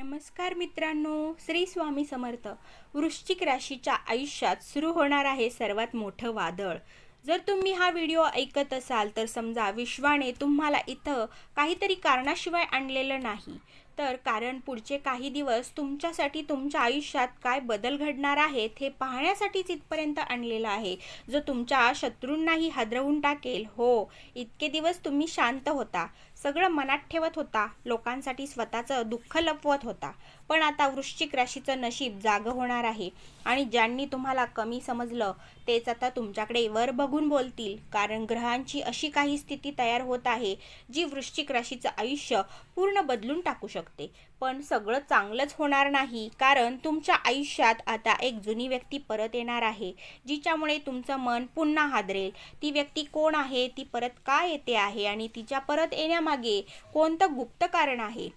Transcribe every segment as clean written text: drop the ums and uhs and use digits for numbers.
नमस्कार मित्रांनो, श्री स्वामी समर्थ. वृश्चिक राशीच्या आयुष्यात सुरू होणार आहे सर्वात मोठं वादळ. जर तुम्ही हा व्हिडिओ ऐकत असाल तर समजा विश्वाने तुम्हाला इथं काहीतरी कारणाशिवाय आणलेलं नाही, तर कारण पुढचे काही दिवस तुमच्यासाठी तुमच्या आयुष्यात काय बदल घडणार आहेत हे पाहण्यासाठीच इथपर्यंत आणलेलं आहे, जो तुमच्या शत्रूंनाही हादरवून टाकेल. हो, इतके दिवस तुम्ही शांत होता, सगळं मनात ठेवत होता, लोकांसाठी स्वतःचं दुःख लपवत होता. पण आता वृश्चिक राशीचं नशीब जागं होणार आहे आणि ज्यांनी तुम्हाला कमी समजलं तेच आता तुमच्याकडे वर बघून बोलतील. कारण ग्रहांची अशी काही स्थिती तयार होत आहे जी वृश्चिक राशीचं आयुष्य पूर्ण बदलून टाकू शकते. पण सगळं चांगलंच होणार नाही, कारण तुमच्या आयुष्यात आता एक जुनी व्यक्ती परत येणार आहे, जिच्यामुळे तुमचं मन पुन्हा हादरेल. ती व्यक्ती कोण आहे, ती परत का येते आहे आणि तिच्या परत येण्यामागे कोणतं गुप्त कारण आहे,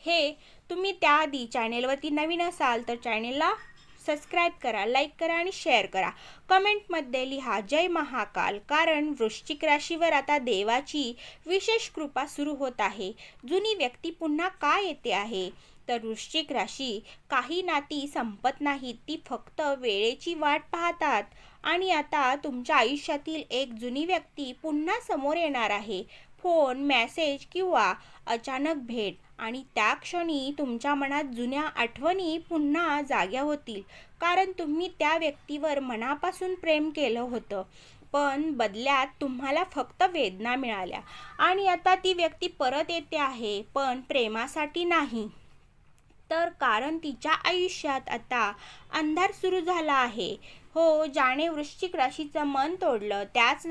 हे तुम्ही त्याआधी चॅनेलवरती नवीन असाल तर चॅनेलला सबस्क्राईब करा, लाईक करा आणि शेअर करा. कमेंटमध्ये लिहा जय महाकाल. कारण वृश्चिक राशीवर आता देवाची विशेष कृपा सुरू होत आहे. जुनी व्यक्ती पुन्हा का येते आहे, तर वृश्चिक राशी काही नाती संपत नाहीत, ती फक्त वेळेची वाट पाहतात. आणि आता तुमच्या आयुष्यातील एक जुनी व्यक्ती पुन्हा समोर येणार आहे. फोन, मेसेज किंवा अचानक भेट, आणि त्या क्षणी तुमच्या मनात जुन्या आठवणी पुन्हा जाग्या होतील. कारण तुम्ही त्या व्यक्तीवर मनापासून प्रेम केलं होतं, पण बदल्यात तुम्हाला फक्त वेदना मिळाल्या. आणि आता ती व्यक्ती परत येते आहे, पण प्रेमासाठी नाही, तर कारण तिच्या आयुष्यात आता अंधार सुरू झाला आहे. हो, ज्याने वृश्चिक राशीचं मन तोडलं त्याच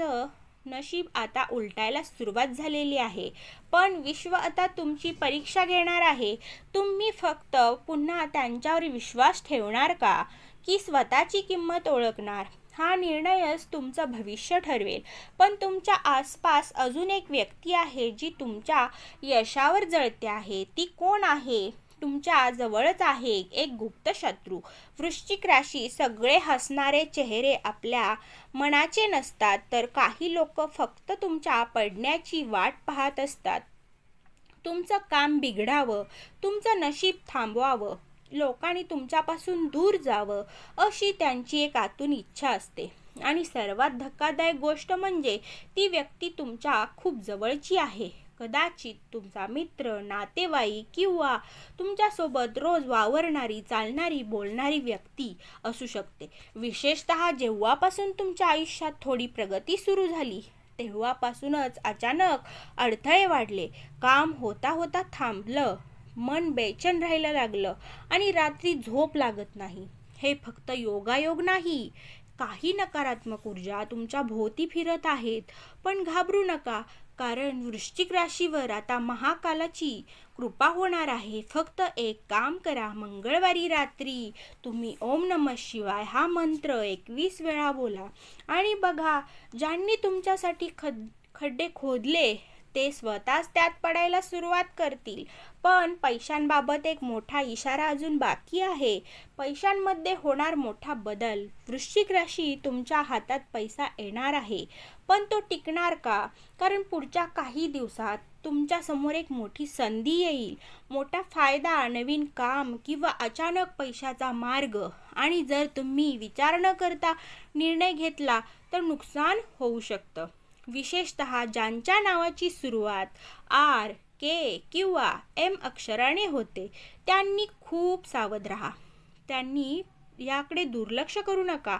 नशीब आता उलटायला सुरुवात झालेली आहे. पण विश्व आता तुमची परीक्षा घेणार आहे. तुम्ही फक्त पुन्हा त्यांच्यावर विश्वास ठेवणार का, की स्वतःची किंमत ओळखणार? हा निर्णयच तुमचं भविष्य ठरवेल. पण तुमच्या आसपास अजून एक व्यक्ती आहे जी तुमच्या यशावर जळते आहे. ती कोण आहे? तुमच्या जवळच आहे एक गुप्त शत्रू. वृश्चिक राशी, सगळे हसणारे चेहरे आपल्या मनाचे नसतात, तर काही लोक फक्त तुमच्या पडण्याची वाट पाहत असतात. तुमचं काम बिघडावं, तुमचं नशीब थांबवावं, लोकांनी तुमच्यापासून दूर जावं, अशी त्यांची एक आतून इच्छा असते. आणि सर्वात धक्कादायक गोष्ट म्हणजे ती व्यक्ती तुमच्या खूप जवळची आहे. कदाचित तुमचा मित्र, नातेवाईक किंवा तुमच्यासोबत रोज वावरणारी, चालणारी, बोलणारी व्यक्ती असू शकते. विशेषतः जेव्हापासून तुमच्या आयुष्यात थोडी प्रगती सुरू झाली तेव्हापासूनच अचानक अडथळे वाढले. काम होता होता थांबलं, मन बेचैन राहायला लागलं आणि रात्री झोप लागत नाही. हे फक्त योगायोग नाही, काही नकारात्मक ऊर्जा तुमच्या भोवती फिरत आहेत. पण घाबरू नका, कारण वृश्चिक राशीवर आता महाकालाची कृपा होणार आहे. फक्त एक काम करा, मंगळवारी रात्री तुम्ही ओम नमः शिवाय हा मंत्र 21 वेळा बोला आणि बघा, ज्यांनी तुमच्यासाठी खड्डे खोदले ते स्वतःच त्यात पडायला सुरुवात करतील. पण पैशांबाबत एक मोठा इशारा अजून बाकी आहे. पैशांमध्ये होणार मोठा बदल. वृश्चिक राशी, तुमच्या हातात पैसा येणार आहे, पण तो टिकणार का? कारण पुढच्या काही दिवसात तुमच्या समोर एक मोठी संधी येईल, मोठा फायदा, नवीन काम किंवा अचानक पैशाचा मार्ग. आणि जर तुम्ही विचार न करता निर्णय घेतला तर नुकसान होऊ शकतं. विशेषतः ज्यांच्या नावाची सुरुवात आर, के किंवा एम अक्षराने होते त्यांनी खूप सावध राहा. त्यांनी याकडे दुर्लक्ष करू नका.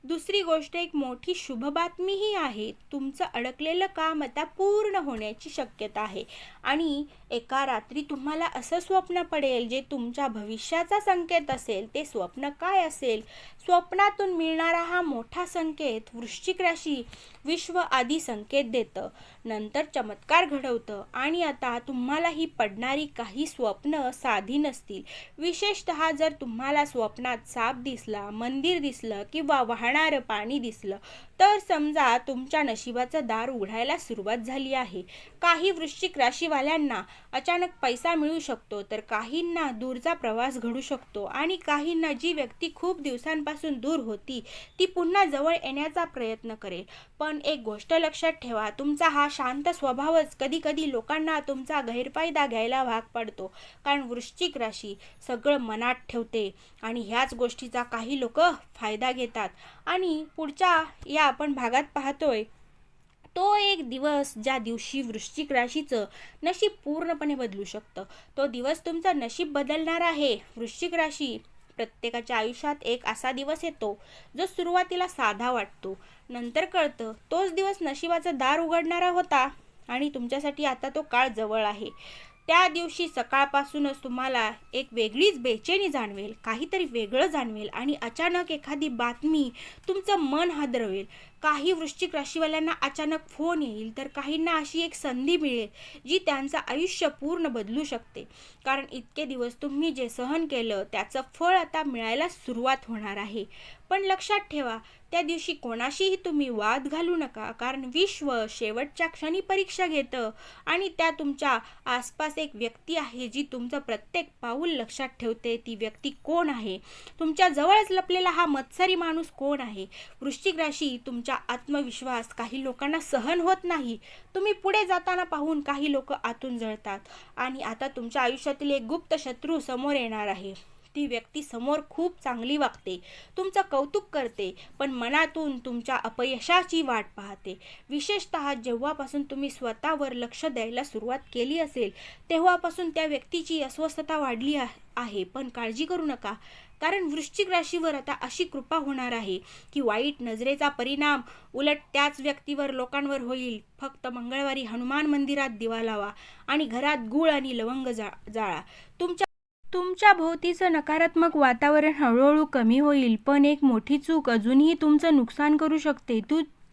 दुसरी गोष्ट, एक मोठी शुभ बातमीही आहे. तुमचं अडकलेलं काम आता पूर्ण होण्याची शक्यता आहे. आणि एका रात्री तुम्हाला असं स्वप्न पडेल जे तुमच्या भविष्याचा संकेत असेल. ते स्वप्न काय असेल? स्वप्नातून मिळणारा हा मोठा संकेत वृश्चिक राशी, विश्व आधी संकेत देतं, नंतर चमत्कार घडवतं. आणि आता तुम्हाला ही पडणारी काही स्वप्न साधी नसतील. विशेषतः जर तुम्हाला स्वप्नात साप दिसला, मंदिर दिसलं किंवा वाहणारं पाणी दिसलं तर समजा तुमच्या नशिबाचं दार उघडायला सुरुवात झाली आहे. काही वृश्चिक राशीवाल्यांना अचानक पैसा मिळू शकतो, तर काहींना दूरचा प्रवास घडू शकतो आणि काहींना जी व्यक्ती खूप दिवसांपासून दूर होती ती पुन्हा जवळ येण्याचा प्रयत्न करेल. पण एक गोष्ट लक्षात ठेवा, तुमचा हा शांत स्वभावच कधी कधी लोकांना तुमचा गैरफायदा घ्यायला भाग पडतो. कारण वृश्चिक राशी सगळं मनात ठेवते आणि ह्याच गोष्टीचा काही लोक फायदा घेतात. आणि पुढच्या या आपण भागात पाहतोय तो एक दिवस ज्या दिवशी वृश्चिक राशीचं नशीब पूर्णपणे बदलू शकतं. तो दिवस तुमचं नशीब बदलणार आहे. वृश्चिक राशी प्रत्येकाच्या आयुष्यात एक असा दिवस येतो जो सुरुवातीला साधा वाटतो, नंतर कळतं तोच दिवस नशिबाचं दार उघडणारा होता आणि तुमच्यासाठी आता तो काळ जवळ आहे. त्या दिवशी सकाळपासूनच तुम्हाला एक वेगळीच बेचैनी जाणवेल, काहीतरी वेगळं जाणवेल आणि अचानक एखादी बातमी तुमचं मन हादरवेल. काही वृश्चिक राशीवाल्यांना अचानक फोन येईल, तर काहींना अशी एक संधी मिळेल जी त्यांचं आयुष्य पूर्ण बदलू शकते. कारण इतके दिवस तुम्ही जे सहन केलं त्याचं फळ आता मिळायला सुरुवात होणार आहे. पण लक्षात ठेवा, त्या दिवशी कोणाशीही तुम्ही वाद घालू नका, कारण विश्व शेवटच्या क्षणी परीक्षा घेतं आणि त्या तुमच्या आसपास एक व्यक्ती आहे जी तुमचं प्रत्येक पाऊल लक्षात ठेवते. ती व्यक्ती कोण आहे? तुमच्या जवळच लपलेला हा मत्सरी माणूस कोण आहे? वृश्चिक राशी, तुमचा आत्मविश्वास काही लोकांना सहन होत नाही. तुम्ही पुढे जाताना पाहून काही लोक आतून जळतात आणि आता तुमच्या आयुष्यातील एक गुप्त शत्रू समोर येणार आहे. ती व्यक्ती समोर खूप चांगली वागते, तुमचं कौतुक करते, पण मनातून तुमच्या अपयशाची वाट पाहते. विशेषतः जेव्हापासून तुम्ही स्वतःवर लक्ष द्यायला सुरुवात केली असेल तेव्हापासून त्या व्यक्तीची अस्वस्थता वाढली आहे. पण काळजी करू नका, कारण वृश्चिक राशीवर आता अशी कृपा होणार आहे की वाईट नजरेचा परिणाम उलट त्याच व्यक्तीवर लोकांवर होईल. फक्त मंगळवारी हनुमान मंदिरात दिवा लावा आणि घरात गूळ आणि लवंग जाळा. तुमच्या भोवतीचं नकारात्मक वातावरण हळूहळू कमी होईल. पण एक मोठी चूक अजूनही तुमचं नुकसान करू शकते.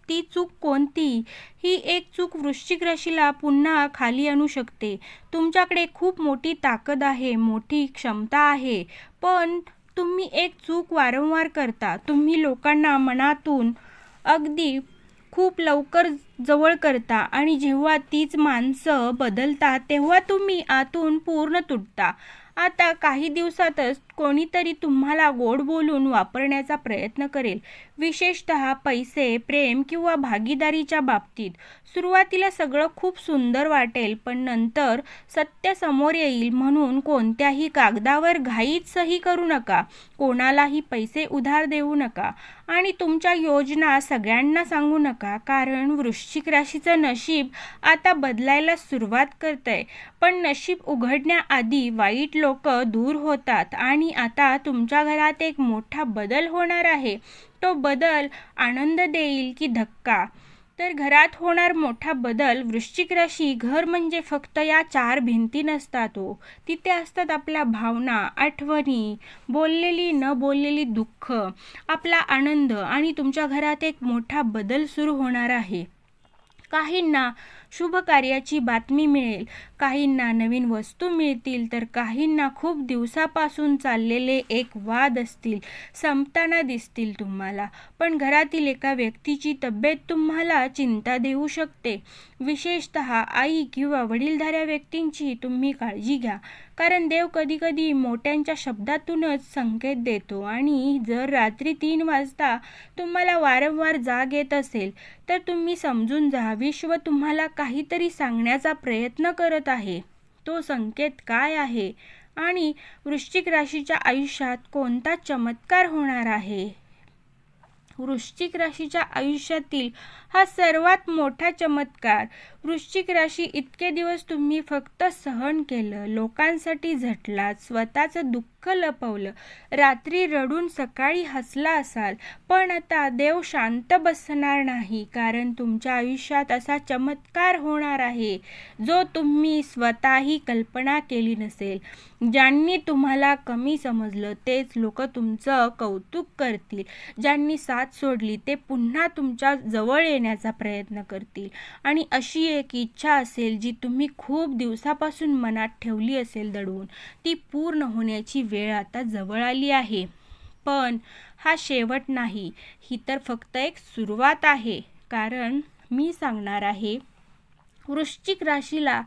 ती चूक कोणती? ही एक चूक वृश्चिक राशीला पुन्हा खाली आणू शकते. तुमच्याकडे खूप मोठी ताकद आहे, मोठी क्षमता आहे, पण तुम्ही एक चूक वारंवार करता. तुम्ही लोकांना मनातून अगदी खूप लवकर जवळ करता आणि जेव्हा तीच माणसं बदलतात तेव्हा तुम्ही आतून पूर्ण तुटता. आता काही दिवसातच कोणीतरी तुम्हाला गोड बोलून वापरण्याचा प्रयत्न करेल, विशेषतः पैसे, प्रेम किंवा भागीदारीच्या बाबतीत. सुरुवातीला सगळं खूप सुंदर वाटेल, पण नंतर सत्य समोर येईल. म्हणून कोणत्याही कागदावर घाईत सही करू नका, कोणालाही पैसे उधार देऊ नका आणि तुमच्या योजना सगळ्यांना सांगू नका, कारण वृश्चिक राशीचं नशीब आता बदलायला सुरुवात करतंय. पण नशीब उघडण्याआधी वाईट लोक दूर होतात आणि आता तुमच्या घरात एक मोठा बदल होणार आहे. तो बदल आनंद देईल की धक्का? तर घरात होणार मोठा बदल. वृश्चिक राशी, घर म्हणजे फक्त या 4 भिंती नसतात हो. तिथे असतात आपल्या भावना, आठवणी, बोललेली न बोललेली दुःख, आपला आनंद आणि तुमच्या घरात एक मोठा बदल सुरू होणार आहे. काहींना शुभ कार्याची बातमी मिळेल, काहींना नवीन वस्तू मिळतील, तर काहींना खूप दिवसापासून चाललेले एक वाद असतील संपताना दिसतील तुम्हाला. पण घरातील एका व्यक्तीची तब्येत तुम्हाला चिंता देऊ शकते. विशेषतः आई किंवा वडीलधाऱ्या व्यक्तींची तुम्ही काळजी घ्या, कारण देव कधी कधी मोठ्यांच्या शब्दातूनच संकेत देतो. आणि जर रात्री 3 वाजता तुम्हाला वारंवार जाग येत असेल तर तुम्ही समजून जा, विश्व तुम्हाला काहीतरी सांगण्याचा प्रयत्न करत आहे. तो संकेत काय आहे आणि वृश्चिक राशीच्या आयुष्यात कोणता चमत्कार होणार आहे? वृश्चिक राशीच्या आयुष्यातील हा सर्वात मोठा चमत्कार. वृश्चिक राशी, इतके दिवस तुम्ही फक्त सहन केलं, लोकांसाठी झटलात, स्वतःचं दुःख लपवलं, रात्री रडून सकाळी हसला असाल. पण आता देव शांत बसणार नाही, कारण तुमच्या आयुष्यात असा चमत्कार होणार आहे जो तुम्ही स्वतःही कल्पना केली नसेल. ज्यांनी तुम्हाला कमी समजलं तेच लोक तुमचं कौतुक करतील. ज्यांनी साथ सोडली ते पुन्हा तुमच्या जवळ येण्याचा प्रयत्न करतील. आणि अशी एक इच्छा असेल जी तुम्ही खूप दिवसापासून मनात ठेवली असेल दडवून, ती पूर्ण होण्याची वेळ आता जवळ आली आहे. पण हा शेवट नाही, ही तर फक्त एक सुरुवात आहे. कारण मी सांगणार आहे वृश्चिक राशीला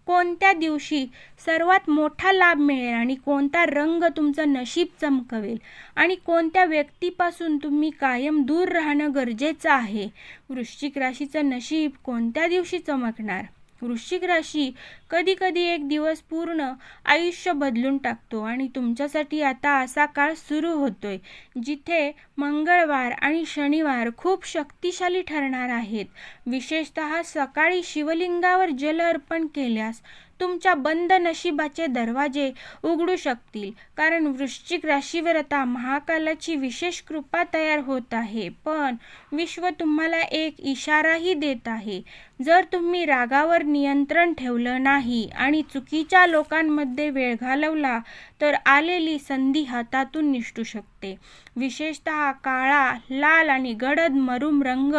कोणत्या दिवशी सर्वात मोठा लाभ मिळेल आणि कोणता रंग तुमचं नशीब चमकवेल आणि कोणत्या व्यक्तीपासून तुम्ही कायम दूर राहणं गरजेचं आहे. वृश्चिक राशीचं नशीब कोणत्या दिवशी चमकणार. वृश्चिक राशी कधी कधी एक दिवस पूर्ण आयुष्य बदलून टाकतो आणि तुमच्यासाठी आता असा काळ सुरू होतोय जिथे मंगळवार आणि शनिवार खूप शक्तिशाली ठरणार आहेत. विशेषतः सकाळी शिवलिंगावर जल अर्पण केल्यास तुमच्या बंद नशिबाचे दरवाजे उघडू शकतील. कारण वृश्चिक राशीवर आता महाकालाची विशेष कृपा तयार होत आहे. पण विश्व तुम्हाला एक इशाराही देत आहे. जर तुम्ही रागावर नियंत्रण ठेवलं नाही आणि चुकीच्या लोकांमध्ये वेळ घालवला तर आलेली संधी हातातून निसटू शकते. विशेषतः काळा, लाल आणि गडद मरूम रंग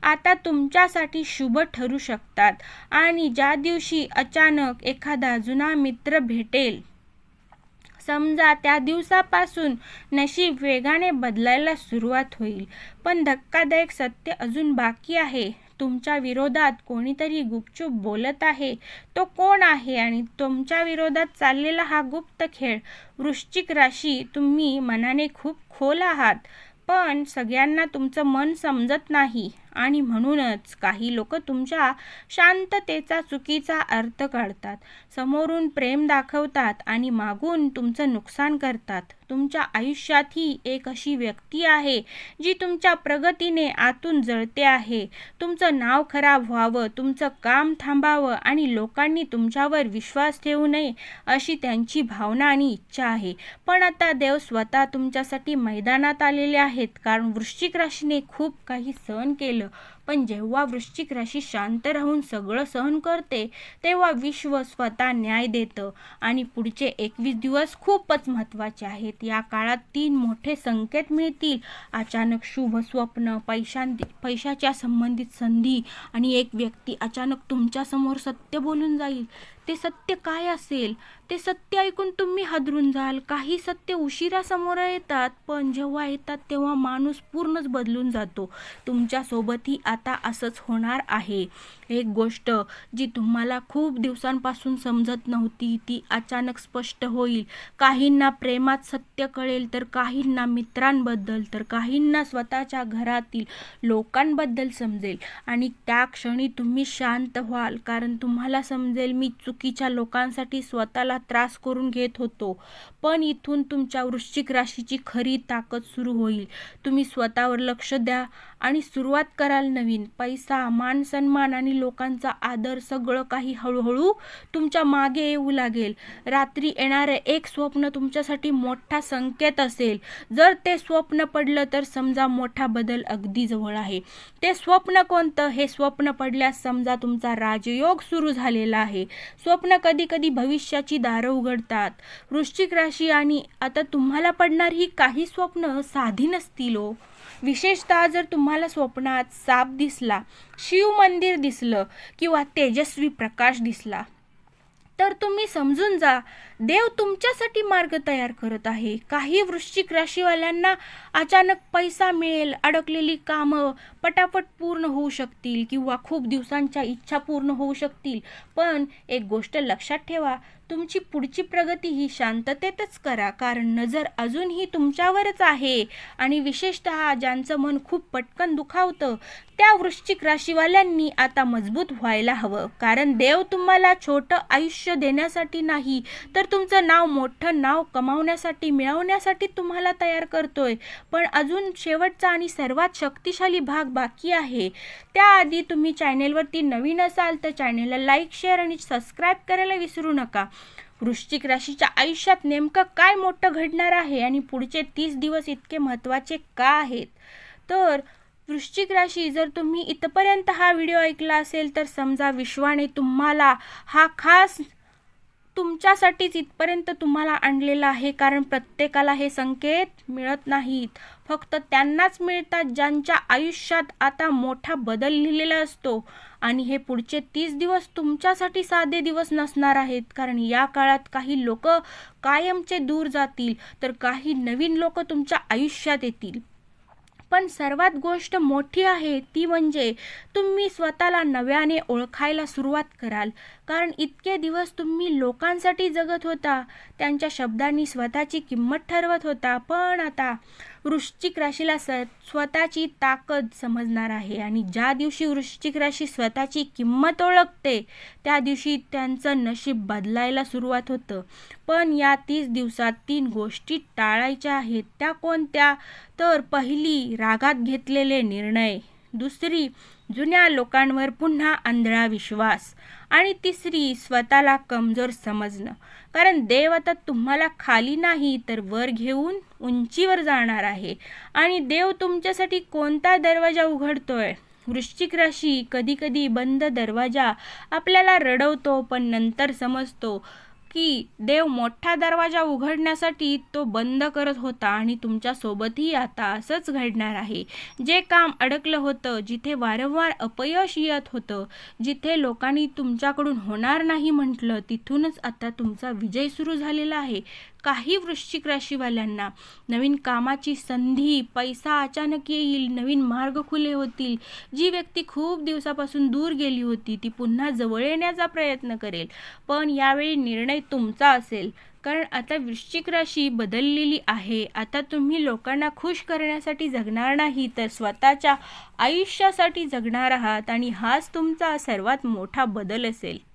आता तुमच्यासाठी शुभ ठरू शकतात आणि ज्या दिवशी अचानक एखादा जुना मित्र भेटेल, समजा त्या दिवसापासून नशीब वेगाने बदलायला सुरुवात होईल. पण धक्कादायक सत्य अजून बाकी आहे. तुमच्या विरोधात कोणीतरी गुपचूप बोलत आहे. तो कोण आहे आणि तुमच्या विरोधात चाललेला हा गुप्त खेळ. वृश्चिक राशी, तुम्ही मनाने खूप खोल आहात, पण सगळ्यांना तुमचं मन समजत नाही आणि म्हणूनच काही लोक तुमच्या शांततेचा चुकीचा अर्थ काढतात. समोरून प्रेम दाखवतात आणि मागून तुमचं नुकसान करतात. तुमच्या आयुष्यात ही एक अशी व्यक्ती आहे जी तुमच्या प्रगतीने आतून जळते आहे. तुमचं नाव खराब व्हावं, तुमचं काम थांबावं आणि लोकांनी तुमच्यावर विश्वास ठेवू नये अशी त्यांची भावना आणि इच्छा आहे. पण आता देव स्वतः तुमच्यासाठी मैदानात आलेले आहेत. कारण वृश्चिक राशीने खूप काही सहन केलं, पण जेव्हा वृश्चिक राशी शांत राहून सगळं सहन करते तेव्हा विश्व स्वतः न्याय देतं. आणि पुढचे 21 दिवस खूपच महत्त्वाचे आहेत. या काळात 3 मोठे संकेत मिळतील. अचानक शुभ स्वप्न, पैशाच्या संबंधित संधी आणि एक व्यक्ती अचानक तुमच्या समोर सत्य बोलून जाईल. ते सत्य काय असेल ते सत्य ऐकून तुम्ही हादरून जाल. काही सत्य उशिरा समोर येतात, पण जेव्हा येतात तेव्हा माणूस पूर्णच बदलून जातो. तुमच्यासोबतही आता असंच होणार आहे. एक गोष्ट जी तुम्हाला खूप दिवसांपासून समजत नव्हती ती अचानक स्पष्ट होईल. काहींना प्रेमात सत्य कळेल, तर काहींना मित्रांबद्दल, तर काहींना स्वतःच्या घरातील लोकांबद्दल समजेल. आणि त्या क्षणी तुम्ही शांत व्हाल, कारण तुम्हाला समजेल मी चुकीच्या लोकांसाठी स्वतःला त्रास करून घेत होतो. पण इथून तुमच्या वृश्चिक राशीची खरी ताकद सुरू होईल. तुम्ही स्वतःवर लक्ष द्या आणि सुरुवात कराल नवीन. पैसा, मान सन्मान आणि लोकांचा आदर सगळं काही हळूहळू तुमच्या मागे येऊ लागेल. रात्री येणारे एक स्वप्न तुमच्यासाठी मोठा संकेत असेल. जर ते स्वप्न पडलं तर समजा मोठा बदल अगदी जवळ आहे. ते स्वप्न कोणतं? हे स्वप्न पडल्यास समजा तुमचा राजयोग सुरू झालेला आहे. स्वप्न कधी कधी भविष्याची दारं उघडतात. वृश्चिक राशी, आणि आता तुम्हाला पडणार ही काही स्वप्न साधी नसतील हो. विशेषतः जर तुम्हाला स्वप्नात साप दिसला, शिव मंदिर दिसलं किंवा तेजस्वी प्रकाश दिसला तर तुम्ही समजून जा देव तुमच्यासाठी मार्ग तयार करत आहे. काही वृश्चिक राशीवाल्यांना अचानक पैसा मिळेल, अडकलेली कामं पटापट पूर्ण होऊ शकतील किंवा खूप दिवसांच्या इच्छा पूर्ण होऊ शकतील. पण एक गोष्ट लक्षात ठेवा, तुमची पुढची प्रगती ही शांततेतच करा, कारण नजर अजूनही तुमच्यावरच आहे. आणि विशेषतः ज्यांचं मन खूप पटकन दुखावतं त्या वृश्चिक राशीवाल्यांनी आता मजबूत व्हायला हवं. कारण देव तुम्हाला छोटं आयुष्य देण्यासाठी नाही, तर तुमचं नाव, मोठं नाव कमावण्यासाठी, मिळवण्यासाठी तुम्हाला तयार करतोय. पण अजून शेवटचा आणि सर्वात शक्तिशाली भाग बाकी आहे. त्याआधी तुम्ही चॅनेलवरती नवीन असाल तर चॅनेलला लाईक, शेअर आणि सबस्क्राईब करायला विसरू नका. वृश्चिक राशीच्या आयुष्यात नेमकं काय मोठं घडणार आहे आणि पुढचे 30 दिवस इतके महत्त्वाचे का आहेत? तर वृश्चिक राशी, जर तुम्ही इथपर्यंत हा व्हिडिओ ऐकला असेल तर समजा विश्वाने तुम्हाला हा खास तुमच्यासाठीच इथपर्यंत तुम्हाला आणलेला आहे. कारण प्रत्येकाला हे संकेत मिळत नाहीत, फक्त त्यांनाच मिळतात ज्यांच्या आयुष्यात आता मोठा बदल लिहिलेला असतो. आणि हे पुढचे 30 दिवस तुमच्यासाठी साधे दिवस नसणार आहेत, कारण या काळात काही लोक कायमचे दूर जातील तर काही नवीन लोक तुमच्या आयुष्यात येतील. पण सर्वात गोष्ट मोठी आहे ती म्हणजे तुम्ही स्वतःला नव्याने ओळखायला सुरुवात कराल, कारण इतके दिवस तुम्ही लोकांसाठी जगत होता, त्यांच्या शब्दांनी स्वतःची किंमत ठरवत होता. पण आता वृश्चिक राशीला स्वतःची ताकद समजणार आहे आणि ज्या दिवशी वृश्चिक राशी स्वतःची किंमत ओळखते त्या दिवशी त्यांचं नशीब बदलायला सुरुवात होतं. पण या 30 दिवसात 3 गोष्टी टाळायच्या आहेत. त्या कोणत्या? तर पहिली, रागात घेतलेले निर्णय. दुसरी, जुन्या लोकांवर पुन्हा आंधळा विश्वास. आणि तिसरी, स्वतःला कमजोर समजणं. कारण देव आता तुम्हाला खाली नाही तर वर घेऊन उंचीवर जाणार आहे. आणि देव तुमच्यासाठी कोणता दरवाजा उघडतोय? वृश्चिक राशी, कधी कधी बंद दरवाजा आपल्याला रडवतो, पण नंतर समजतो की देव मोठा दरवाजा उघडण्यासाठी तो बंद करत होता आणि तुमच्या सोबतही आता असंच घडणार आहे. जे काम अडकलं होतं, जिथे वारंवार अपयश येत होतं, जिथे लोकांनी तुमच्याकडून होणार नाही म्हटलं, तिथूनच आता तुमचा विजय सुरू झालेला आहे. काही वृश्चिक राशीवाल्यांना नवीन कामाची संधी, पैसा अचानक येईल, नवीन मार्ग खुले होतील. जी व्यक्ती खूप दिवसापासून दूर गेली होती ती पुन्हा जवळ येण्याचा प्रयत्न करेल. पण यावेळी निर्णय तुमचा असेल, कारण आता वृश्चिक राशी बदललेली आहे. आता तुम्ही लोकांना खुश करण्यासाठी जगणार नाही तर स्वतःच्या आयुष्यासाठी जगणार आहात आणि हाच तुमचा सर्वात मोठा बदल असेल.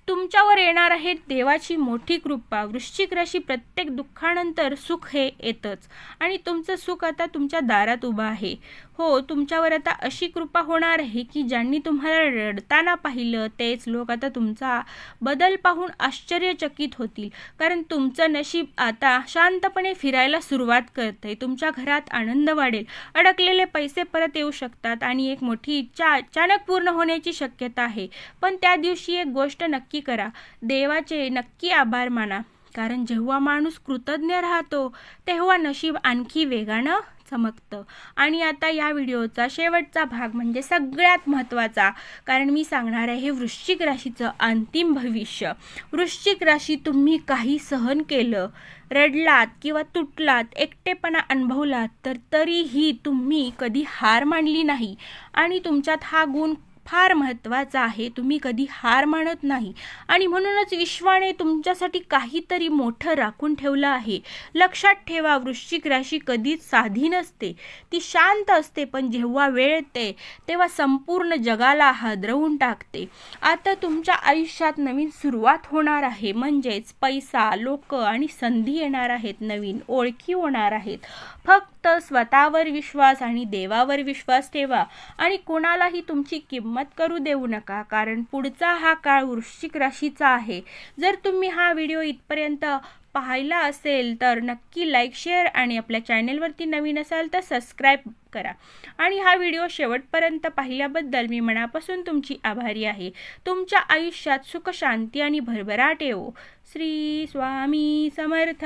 तुमच्यावर येणार आहे देवाची मोठी कृपा. वृश्चिक राशी, प्रत्येक दुःखानंतर सुख हे येतच आणि तुमचं सुख आता तुमच्या दारात उभं आहे. हो, तुमच्यावर आता अशी कृपा होणार आहे की ज्यांनी तुम्हाला रडताना पाहिलं तेच लोक आता तुमचा बदल पाहून आश्चर्यचकित होतील, कारण तुमचं नशीब आता शांतपणे फिरायला सुरुवात करतंय. तुमच्या घरात आनंद वाढेल, अडकलेले पैसे परत येऊ शकतात आणि एक मोठी इच्छा अचानक पूर्ण होण्याची शक्यता आहे. पण त्या दिवशी एक गोष्ट नक्की करा, देवाचे नक्की आभार माना, कारण जेव्हा माणूस कृतज्ञ राहतो तेव्हा नशीब आणखी वेगानं चमकतं. आणि आता या व्हिडिओचा शेवटचा भाग म्हणजे सगळ्यात महत्त्वाचा, कारण मी सांगणार आहे वृश्चिक राशीचं अंतिम भविष्य. वृश्चिक राशी, तुम्ही काही सहन केलं, रडलात किंवा तुटलात, एकटेपणा अनुभवलात, तर तरीही तुम्ही कधी हार मानली नाही आणि तुमच्यात हा गुण फार महत्त्वाचा आहे. तुम्ही कधी हार मानत नाही आणि म्हणूनच विश्वाने तुमच्यासाठी काहीतरी मोठं राखून ठेवलं आहे. लक्षात ठेवा, वृश्चिक राशी कधीच साधी नसते, ती शांत असते, पण जेव्हा वेळ येते तेव्हा संपूर्ण जगाला हादरवून टाकते. आता तुमच्या आयुष्यात नवीन सुरुवात होणार आहे, म्हणजेच पैसा, लोक आणि संधी येणार आहेत, नवीन ओळखी होणार आहेत. फक्त स्वतःवर विश्वास आणि देवावर विश्वास ठेवा आणि कोणालाही तुमची किंमत करू देऊ नका, कारण पुढचा हा काळ वृश्चिक राशीचा आहे. जर तुम्ही हा व्हिडिओ इथपर्यंत पाहिला असेल तर नक्की लाईक, शेअर आणि आपल्या चॅनेलवरती नवीन असाल तर सबस्क्राईब करा. आणि हा व्हिडिओ शेवटपर्यंत पाहिल्याबद्दल मी मनापासून तुमची आभारी आहे. तुमच्या आयुष्यात सुख, शांती आणि भरभराट येवो. श्री स्वामी समर्थ.